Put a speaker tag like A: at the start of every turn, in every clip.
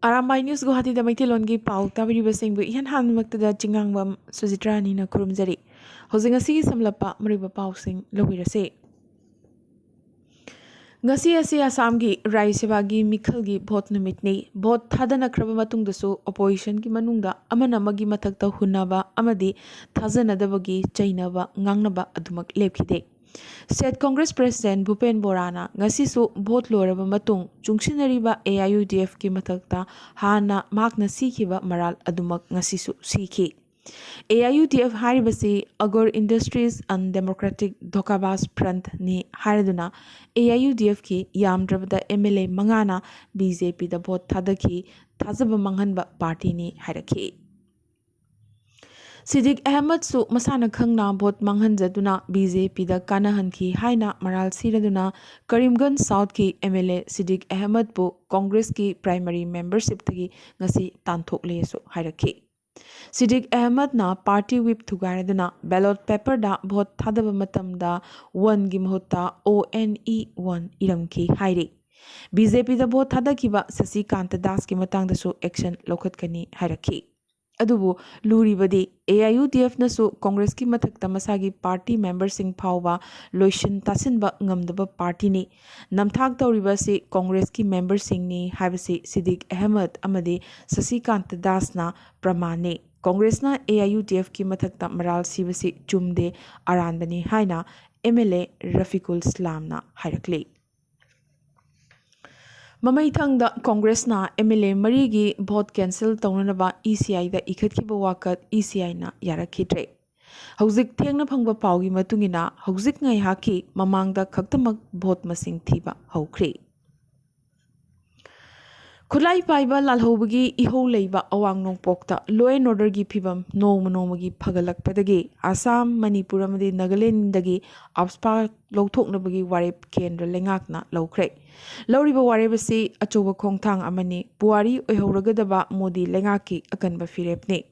A: Arambai News Guwahati da Maithelongi Pau Tabiribasingbu Ihan Hanmaktada Chingangbam Suzitrani na Kurumjari. Hosing a sea samlapa Mariba Pausing Lowirase. Ngasi asi Assamgi Rai Sevagi Mikhalgi Bot Numitni, Bot Tadana Krabamatundasu, Opposition Ki Manunga, Amanamagi Matakta Hunaba, Amadi, Tazanadabagi, Chainaba, Ngangnaba Adumak Lepkide. State Congress President Bhupen Borana ngasisu vote loraba matung chungsinariba AIUDF ki matakta hana makna sikhiba maral adumak ngasisu sikhi AIUDF haribasi Agor Industries and Democratic Dhokabas Front ni hariduna AIUDF ki yamdrabada MLA mangana BJP da vote thadaki thazaba manghanba party ni hairaki Siddiq Ahmed su masana khangna bot manghanjaduna BJP da kanahanki haina maral siraduna Karimganj South ki MLA Siddiq Ahmed bu Congress ki primary membership tagi ngasi tanthokle su hairaki Siddiq Ahmed na party whip thugaraduna ballot paper da bot thadaba matamda 1 gi mahutta ONE1 iramki hairi BJP da bot thadakiba Sasikanta Das ki matangda su action lokhatkani hairaki Adubu Luribadi AIUDF nasu Congress ki mathakta masagi party member sing phawba loishin tasinba ngamdaba party ni namthak tawriba si Congress ki member sing ni haibasi Siddiq Ahmed amadi Sasikant Das na pramane Congress na AIUDF ki mathakta maral sibasi chumde arandani haina MLA Rafiqul Islam na hairakle Mamaithangda Congress na MLA Marigi vote cancel taunanaba ECI da ikhatkiba wakat ECI na yarakhitre. Hauzik thengna phangba pawgi matungina hauzik ngai haki mamangda khaktamak vote masing thiba haukhre. Khulai paiba lalhobagi iho leiba awang nongpokta law and order gi phibam nongmagi phagalakpadagi Assam Manipur amadi Nagaland dagi abspa lawthoknabagi warep kendra lengakna lawkhre Lauriba warebasi achoba khongthang amani Buhari oihoragadaba Modi lengaki akanba firepne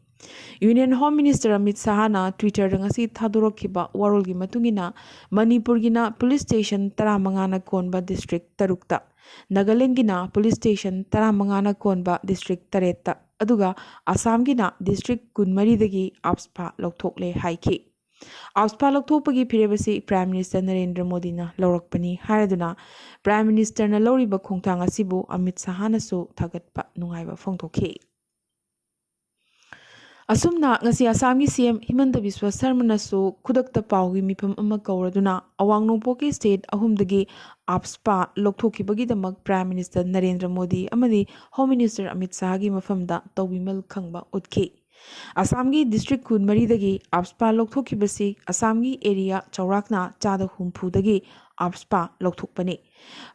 A: Union Home Minister Amit Sahana Twitter ngasi thadorokhiba warolgi matungina Manipur gina police station 15 na konba district tarukta Nagaland gina police station 15 na konba district taretta aduga Assam gina district 13 dagi abspa lokthokle haiki Abspa lokthokpagi phirebasi Prime Minister Narendra Modi na laurakpani haraduna Prime Minister na lauriba khongthang asibu Amit Sahana su thagatpa nungaiba phongthokhi Asumna ngasi Assam gi CM Himanta Biswa Sarma nasu khudakta pawgi mifam ama kauraduna awang nongpoki state ahumdagi abspa lokthokibagi damak Prime Minister Narendra Modi amadi Home Minister Amit Shah gi mafamda tawbimal khangba utki Assamgi district kun maridagi abspa lokthokibasi Assamgi area chaurakna chada humphudagi abspa lokthokpani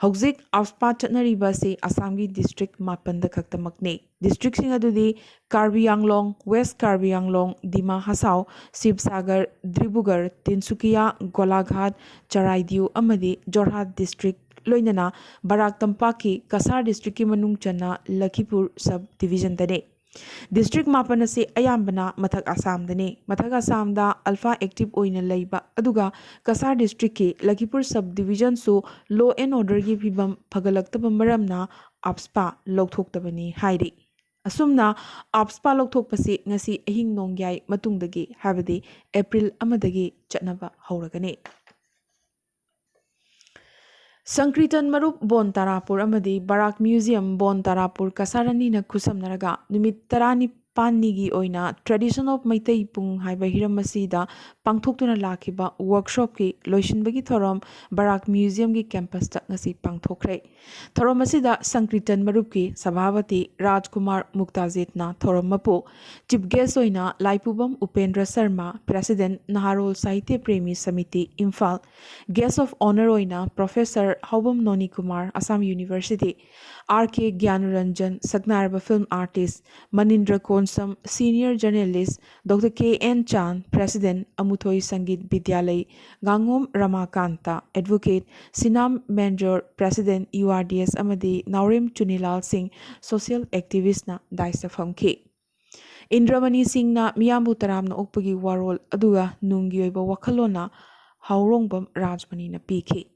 A: hauzik abspa chatnaribasi Assamgi district mapanda khaktamakne district sing adudi Karbi Anglong West Karbi Anglong Dima Hasau Sibsagar Dribugar Tinsukia Golaghat Charaidiu amadi Jorhat district loinana Barak Tampaki Kasar district ki manung chana Lakhipur sub division tane District Mapanasi Ayambana Mathak Assam dani Mathak Assam da Alpha Active Oina Laiba Aduga Kasar District ki Lakhipur Subdivision su Law and Order gi phibam phagalaktaba maramna abspa lokthoktabani hairi Asumna abspa lokthokpasi ngasi ahing nongyai matungdagi habadi April amadagi chatnaba hauragani Sankritan Marup Bon Tarapur Amadi Barak Museum Bon Tarapur Kasarani na Kusamnaraga Numit Tarani Panigi Oina Tradition of Maitai Pung Haiba Hiramasida Pangthoktuna Lakiba Workshop ki Loishinbagi Thorom Barak Museum ki campus ta ngasi pangthokre Thorom asida Sankritan Marup ki Sabhavati Rajkumar Muktazit na Thorom mapu Chief guest oina Laipubam Upendra Sharma President Naharol Sahitya Premi Samiti Imphal Guest of Honor oina Professor Haubam Noni Kumar Assam University RK Gyanuranjan Sagnaraba Film Artist Manindra Konsam Senior Journalist Dr. K.N. Chan President Amuthoi Sangeet Vidyalay Gangom Ramakanta Advocate Sinam Manjor President URDS Amadi Naurim Chunilal Singh Social Activist na Daisa Famke Indramani Singh na Miyambu Taram na Okpagi Warol Aduga Nungi Oiba Wakalona Haurongbam Rajmani na Piki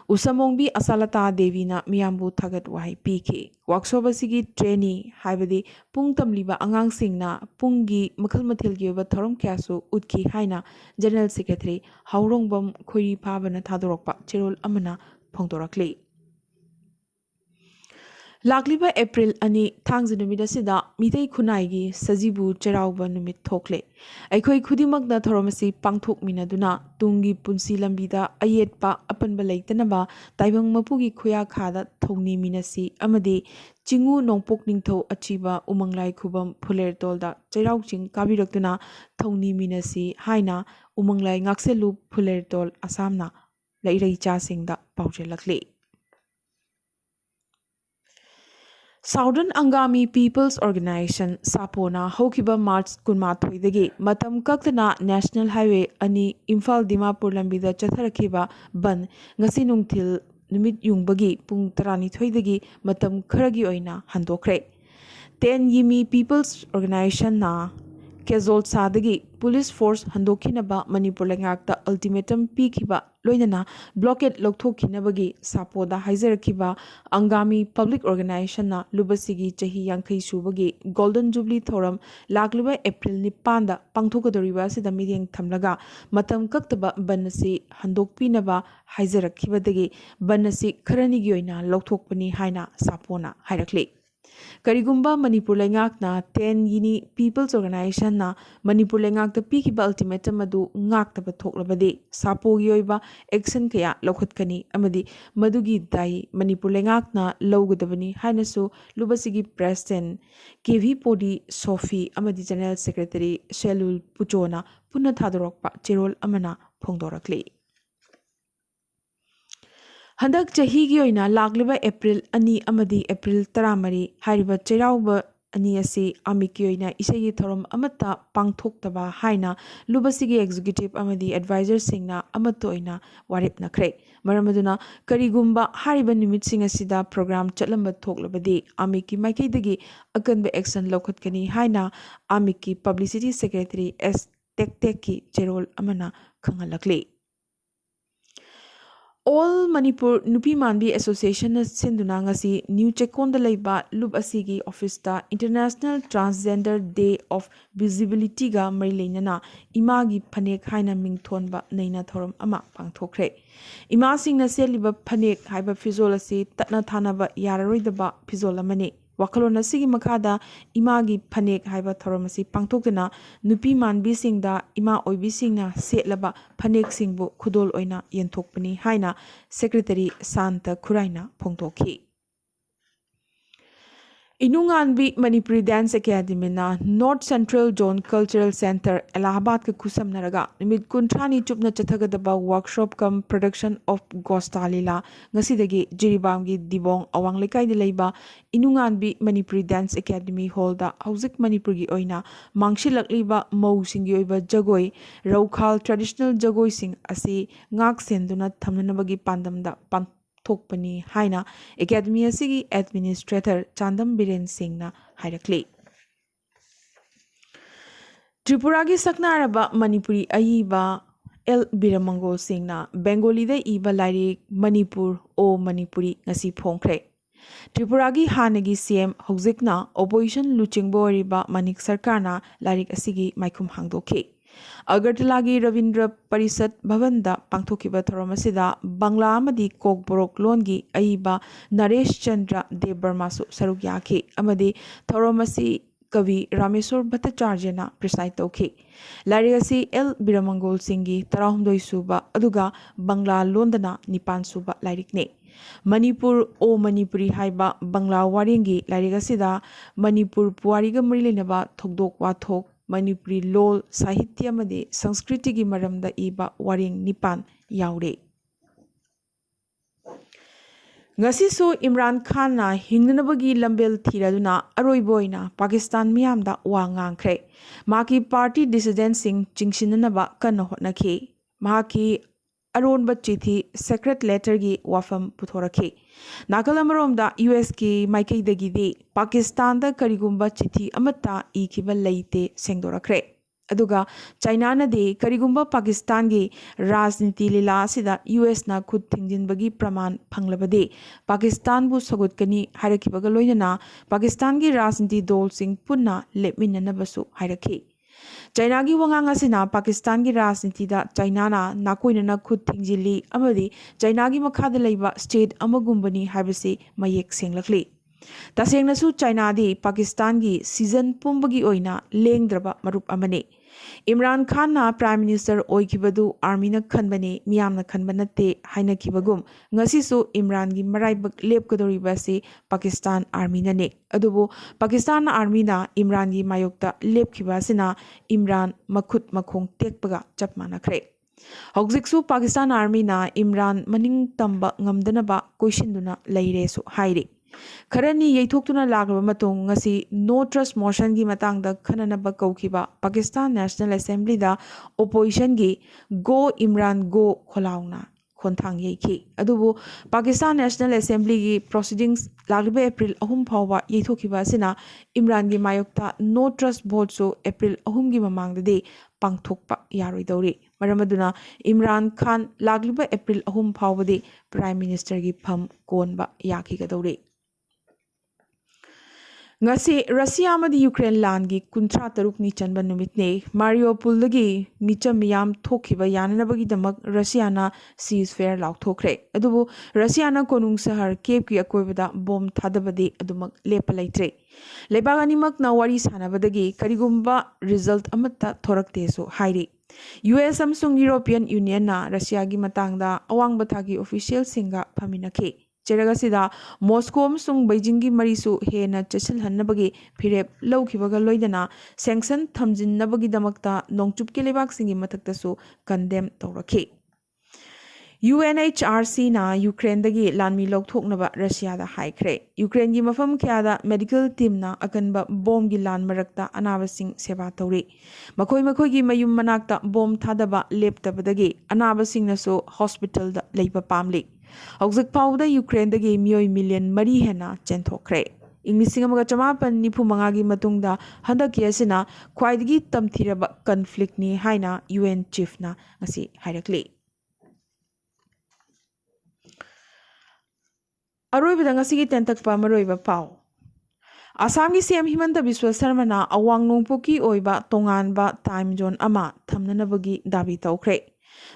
A: Usamongbi Asalata Devina Miyambu Thagat Wahai Piki. Workshop asigi trainee haibadi pung tamliba angang singna pungi makhal mathilgi oba thorom kyasu utki haina General Secretary Haurongbam Khoi Pabana Thadorokpa Chirol Amana Phongdorakli. Lakliba April ani thangzi numit asida mitei khunai sajibu cherauba numit thokle aikhoi khudimagna thoromasi pangthok minaduna tungi punsi lambida ayetpa apanba leitanaba taibang mapugi khoya khada thongni minasi amade chingu nongpok ningtho achiba umanglai khubam phuler tolda cherau ching kabiraktuna thongni minasi haina umanglai ngakselu phuler tol asamna lairei cha singda paujelakle. Southern Angami People's Organization Sapona Hokiba March Kunmathoidagi Matam Kaktana National Highway Ani Imphal Dimapur Lambida Chatharakiba Ban Ngasi Nungthil Numit Yungbagi Pung Tarani Thoidagi Matam Kharagi Oina Handokre 10 Yimi People's Organization na Kezol Sadagi Police Force Handokinaba Manipur Langakta Ultimatum Pikiba Loinana Blockade Loktokinabagi Sapoda Haizerakiba Angami Public Organization na Lubasigi Chahi Yankai Subagi Golden Jubilee Thorum Lakluba April Nipanda Pangthokadoriba Sida Meeting Tamlaga Matam Kaktaba Banasi Handokpinaba Haizerakibadagi Banasi Karanigioina Loktokpani Haina Sapona Hairakli. Karigumba Manipur Lengakna 10 Yini People's Organization na Manipur Lengakta Pikiba Ultimatum Madu Ngaktaba Thoklabade Sapo Yoiba Action Kaya Lokhutkani Amadi Madugi Dai Manipur Lengakna Logadabani Hainasu Lubasigi President KV Podi Sophie Amadi General Secretary Shelul Puchona Puna Thadorokpa Chirol Amana Phongdorakli. Handak Chahigi Oina Lagliba April Ani Amadi April Taramari Hariba Cherauba Ani Asi Amiki Oina Isagi Thorum Amata Pangthoktaba Haina Lubasigi Executive Amadi Advisor Singna Amatoina Warip Nakre Maramaduna Karigumba Hariba Numit Sing Asida Program Chatlamba Thoklabadi Amiki Maikidagi Akanba Action Lokatkani Haina Amiki Publicity Secretary S Tekteki Cherol Amana Kangalakli. All Manipur Nupi Manbi Association Sinduna ngasi New Chekonda Laiba Lub Asigi Office ta International Transgender Day of Visibility ga Marilainana Imagi Panek Haina Mingthonba Naina Thorum Ama Pangthokre. Ima Singna Seliba Panek Haiba Fizolasi Tatna Thanaba Yararoidaba Fizolamani. Wakalona Sigi Makada Imagi Panek Haiba Thoramasi Pangtokana Nupi Manbi Singda Ima Oibi Singna Setlaba Panek Singbu Kudol Oina Yentokpani Haina Secretary Santa Kuraina Pongtoki. Inunganbi Manipuri Dance Academy na North Central Zone Cultural Center Allahabad ka kusam naraga nimit kuntrani chupna chathagadaba workshop kam production of Gostalila ngasidagi Jiribamgi Dibong Awang Lekai de Leiba Inunganbi Manipuri Dance Academy Hall da Hauzik Manipurgi Oina Mangshilakliba Mau Singi Oiba Jagoi Raukhal Traditional Jagoi Sing Asi Ngak Senduna Thamnanabagi Pandamda Thokpani Haina Academy Asigi Administrator Chandam Biren Singhna Hairakli. Tripuragi Saknaraba Manipuri Aiba L. Biramangol Singhna Bengali de Iba Lairik Manipur O Manipuri Ngasi Phongkre. Tripuragi Hanagi CM Hozikna Opposition Luchingbo Riba Manik Sarkarna Lairik Asigi Maikum Hangdoke. Agartalagi Ravindra Parisat Bhavanda Pangthokiba Thoramasida Bangla Amadi Kokborok Longi Aiba Naresh Chandra De Burmasu Sarukyaki Amadi Thoramasi Kavi Rameswar Bhattacharjana preside toki. Larigasi L. Biramangol Singhi Tarahumdoi Suba Aduga Bangla Londana Nipan Suba Larikne. Manipur O Manipuri Haiba Bangla Waringi Larigasida Manipur Puariga Marilinaba Thokdok Wathok Manipuri Lol Sahitya Made Sanskriti gi Maramda Iba Waring Nipan Yaure. Ngasisu Imran Khan na Hingnabagi Lambel Thiraduna Aroiboina Pakistan Miamda Wangangkre. Maki Party Dissident Singh Chingshinanaba Kana Hotnake. Maki Aron Bachithi Secret Letter gi Wafam Puthorake. Nakalamaromda US ki Maikei Dagidi Pakistan da Karigumba Chithi Amata Ikiba Leite Sengdorakre. अदुगा China नदी करिगुंबा पाकिस्तान की राजनीति लीला असिदा US ना खुद थिंजिनबगी प्रमाण फंगलबदे पाकिस्तान बु सगुतकनी हायरखिबगा लोइना पाकिस्तान की राजनीति दल सिंह पुन्ना लेपमिननबसु हायरखि चाइना की वंगांग असिना पाकिस्तान की राजनीति दा चाइना ना नाकोइनना खुद थिंजिली अमदी चाइना की मखादा लैबा स्टेट अमगुंबनी हायबसी मयेक सेंगलखली तसेंगनसु चाइना दी पाकिस्तान की सीजन पुंबगी ओइना लेंद्रबा मरुप अमने इमरान खान ना प्राइम मिनिस्टर ओइखिबदु आर्मी ना खनबने मियामना खनबा नते हाइनखिबगुम ngasisu इमरान की मराइबक लेपकदोरिबासे पाकिस्तान आर्मी नने अदुबो पाकिस्तान आर्मी ना इमरान की मायोक्ता लेपखिबासिना इमरान मखुत मखोंग टेकपगा चप मानखरे हौजिकसु पाकिस्तान आर्मी ना इमरान मनिंग तंबा ngamdanaba कोइसिनदुना लैरेसु हाइरे खरनी यैथोक्तुना लाग्रबा मतोंग ngasi नो ट्रस्ट मोशन की मतंगदा खननबा कौखिबा पाकिस्तान नेशनल असेंबली दा ओपोजिशन की गो इमरान गो खोलाउना खोंथांग यैखि अदुबो पाकिस्तान नेशनल असेंबली की प्रोसीडिंग्स लाग्रबा अप्रैल 3 फावबा यैथोखिबा सिना इमरान की मायोक्ता नो ट्रस्ट वोट सो अप्रैल 3 की ममांगदे पांगथोकपा यारोइदौरि मरमदुना इमरान खान लाग्रबा अप्रैल 3 फावबदे प्राइम मिनिस्टर की फम कोनबा याखिगदौरि ngasi Russia amadi Ukraine land gi kuntra taruk ni chanba numit ne Mariupol gi micham yam thokhiba yananabagi damak Russia na ceasefire laukthokre adubu Russia na konung sahar Kiev ki akoibada bom thadabadi adumak lepa laitre lebagani mak na wari sanabadagi karigumba result amatta thorakte so hairi US amsung European Union na Russia gi matangda awangba thagi official singa phaminakhe चेरगसिदा Moscow अमसुंग Beijing की मरीसु हेना चसिल हन्नबगी फिरेप लौखिबगा लोइदना sanction थमजिन्नबगी दमक्ता नोंगचुप के लेबाक सिंगी मथक्तसु condemn तौरखि UNHRC ना Ukraine दगी लानमी लौथोकनबा Russia दा हाइख्रे Ukraine की मफम ख्यादा medical team ना अकनबा बॉम की लान मरक्ता अनाबसिंग सेवा तौरी मखोई मखोई की मयुम मनाक्ता बॉम थादबा लेपतबदगी अनाबसिंगनसु हॉस्पिटल दा लेबा पामली हौजिक फाउदा यूक्रेन दगी मियोय मिलियन मरी हेना चेंथोखरे इंग्लिसिंग अमगा चमापन निफु मंगागी मतुंगदा हंदकी असिना ख्वाइदगी तमथिरबा कन्फ्लिक्ट नि हाइना UN चीफ ना ngasi हाइरक्ले अरोइबदा ngasi की तेंतकपा मरोइबा पाउ आसाम की सीएम हिमंत बिस्वा शर्मा ना अवांग नोंगपोकी ओइबा तोंगानबा टाइम जोन अमा थमननबगी दाबी तौखरे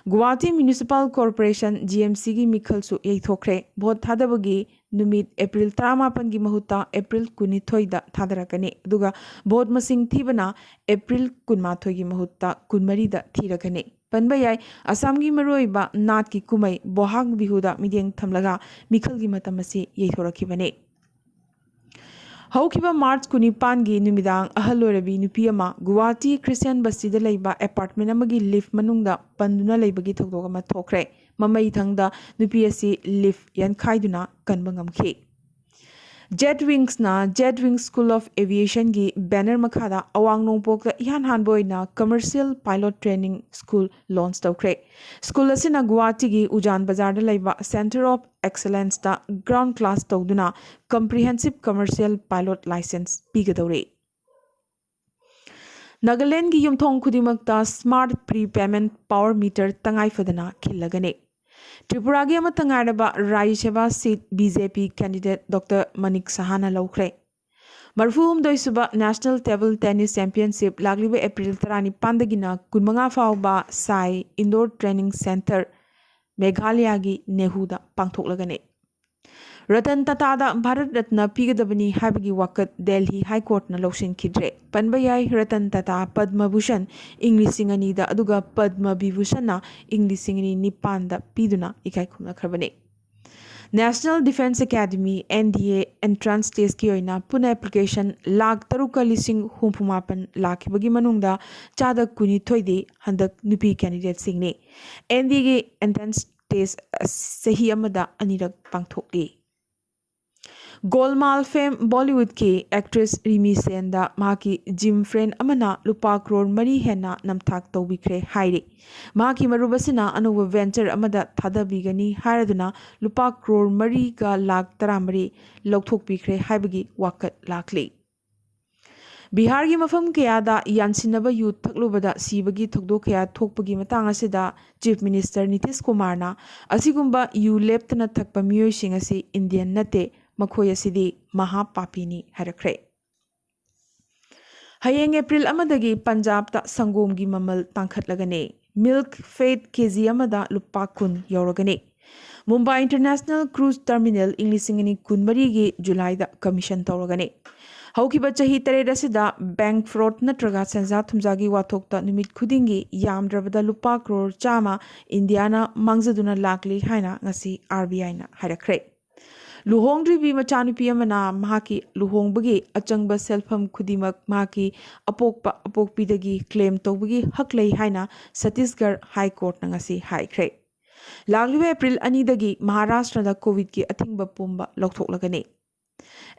A: गुवाहाटी म्युनिसिपल कॉर्पोरेशन GMC की मिखलसु यैथोखरे भोट थादबगी नुमित अप्रैल 18 की महुता अप्रैल 19 दा थादरकने दुगा भोट मसिंग थीबना अप्रैल 19 की महुता 19 दा थीरकने पनबा याय असम की मरोइबा नाट की कुमई बोहाग बिहुदा मिदेंग थमलगा मिखल की मतमसी यैथोरखिबने हौखिबा मार्च 19 की नुमिदांग अहलोरबी नुपी अमा गुवाहाटी क्रिस्टियन बस्तीदा लैबा अपार्टमेंट अमगी लिफ्ट मनुंगदा पंदुना लैबगी थोकदोक अमा थोखरे ममई थंगदा नुपी असि लिफ्ट यनखाइदुना कनबा ngamखि jet wing school of aviation की बैनर मखादा अवांग नोंगपोक इहान हानबोइना commercial pilot training school launch तौखरे स्कूल असिना गुवाहाटी की उजान बाजार लैबा सेंटर ऑफ एक्सलेंस दा ग्राउंड क्लास तौदुना कम्प्रिहेंसिव कमर्शियल पायलट लाइसेंस पीगदौरे नागालैंड की युमथोंग खुदिमक्ता smart prepayment power meter तंगाइफदना खिल्लगने त्रिपुरा की तंगारबा राज्य सेवा seat BJP candidate doctor Manik सहाना लौख्रे मरफूहुमदोइसुबा नेशनल टेबल टेनिस चैंपियनशिप लागलिबा अप्रैल 19 15 फाउबा SAI indoor training centre Meghalaya की नेहुदा पांथोकलगने रतन टाटादा भारत रत्न पीगदबनी हाइबगी वाकत दिल्ली हाई कोर्ट न लौसिनखिद्रे पनबयाई रतन टाटा पद्म भूषण इंग्लिसिंग अनीदा अदुगा पद्म विभूषण इंग्लिसिंग अनि निपानदा पीदुना इकाई खुमनखरबने national defence academy NDA entrance test की ओइना पुनः एप्लीकेशन लाख 3,64,000 लाखिबगी मनुंगदा चादा 19 दे हंदक नुपी कैंडिडेट सिंगने NDA के एंट्रांस टेस्ट सही अमदा अनिरक पांथोकले गोलमाल फेम बॉलीवुड की एक्ट्रेस रिमी सेनदा माकी जिम फ्रेंड अमना लुपा करोड़ मरी हेना नमथाक तौबिख्रे हाइरे माकी मरुबसिना अनोव वेंचर अमदा थादबीगनी हायरदुना लुपा करोड़ मरी का लाख 13 लौथोकबिख्रे हाइबगी वाकत लाखले बिहार की मफम कयादा यानसिनबा यूथ थकलुबदा सीबगी थकदो कया थोकपगी मतंग असिदा चीफ मिनिस्टर नीतीश कुमारना असिगुंबा यू लेप्तना थकपा मियोइसिंग असि इंडियन नते मखोय असिदी महापापीनी हरख्रे हयेंग एप्रिल अमदगी पंजाब ता संगोम की ममल तांखटलगने मिल्क फेट केजी अमदा लुपा कुन यौरगने मुंबई इंटरनेशनल क्रूज टर्मिनल इंग्लिसिंगनी कुनमरी की जुलाई दा कमीशन तौरगने हौकिबा चही तरेद असिदा बैंक फ्रॉड नत्रगा सेंजा थुमजागी वाथोक्ता निमित खुदिंगी यामद्रबदा लुपा करोड़ चामा इंडियाना मांगजदुना लाकली हाइना ngasi RBI ना हाइरख्रे लुहोंग्रिबी मचानुपी अमना महाकी लुहोंबगी अचंगबा सेल्फम खुदिमक महाकी अपोकपा अपोकपीदगी क्लेम तौबगी हक लई हाइना छत्तीसगढ़ हाई कोर्ट ना ngasi हाइख्रे लागलिबा एप्रिल अनिदगी महाराष्ट्र दा कोविड की अथिंगबा पुंबा लौथोकलगने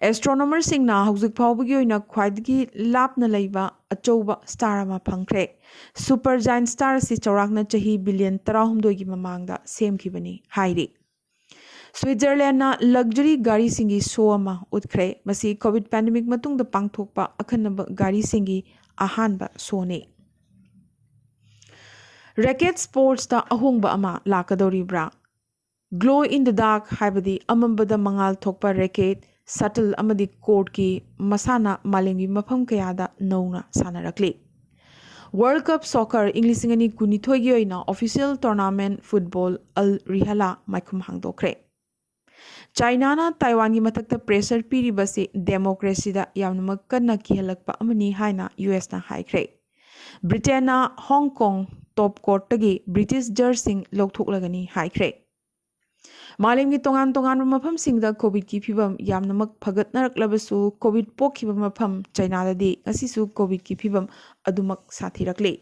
A: एस्ट्रोनॉमर सिंगना हौजिक फाउबगी ओइना ख्वाइदगी लापना लैबा अचौबा स्टार अमा फंख्रे सुपर जायंट स्टार से चौराकना चही बिलियन 13 की ममांगदा सेमखिबनी हाइरे स्विट्जरलैंड ना लग्जरी गाड़ी सिंगी शो अमा उतख्रे मसी कोविड पैंडेमिक मतुंग द पांगथोकपा अखनब गाड़ी सिंगी अहानबा सोने रैकेट स्पोर्ट्स दा अहोंगबा अमा लाकदौरिब्रा ग्लो इन द डार्क हाइबदी अमंबदा मंगाल थोकपा रैकेट सटल अमदी कोर्ट की मसाना मालेंगी मफम कयादा नौना सानरकले वर्ल्ड कप सॉकर इंग्लिसिंगनी कुनिथोगी ओइना official tournament football Al Rihla माइकुम हांगदोख्रे चाइना ना ताइवान की मथक्ता प्रेशर पीरिबसे डेमोक्रेसी दा यामनमक कन्ना किहलकपा अमनी हाइना यूएस ना हाइख्रे ब्रिटेन ना हांगकांग टॉप कोर्ट तगी ब्रिटिश जर्सिंग लौथोकलगनी हाइख्रे मालेम की तोंगान तोंगान मफम सिंगदा कोविड की फिबम यामनमक फगतनरकलबसु कोविड पोखिबा मफम चाइना ददी असिसु कोविड की फिबम अदुमक साथिरकले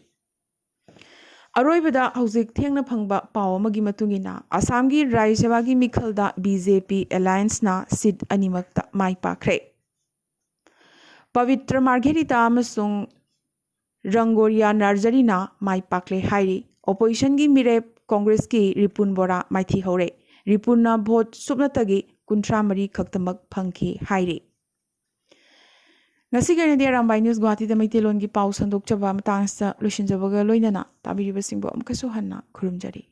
A: अरोइबदा हौजिक थेंगना फंगबा पाव अमगी मतुंगिना असम की राज्य सभा की मिखलदा बीजेपी अलायंस ना सीट अनिमकता माई पाख्रे पवित्र मार्गेरिटा अमसुंग रंगोरिया नर्जरीना माई पाकले हाइरी ओपोजिशन की मिरेप कांग्रेस की रिपुन बोरा माइथी हौरे रिपुना भोट सुपनतगी 53 खक्तमक फंखी हाइरे अरामबाई न्यूज गुवाहाटी मैतेलोन की पाउ संदोकचबा मतांगस लुशिनजबगा लोइनना ताबिरिबसिंगबो अमकसु हन्ना खुरुमजरी।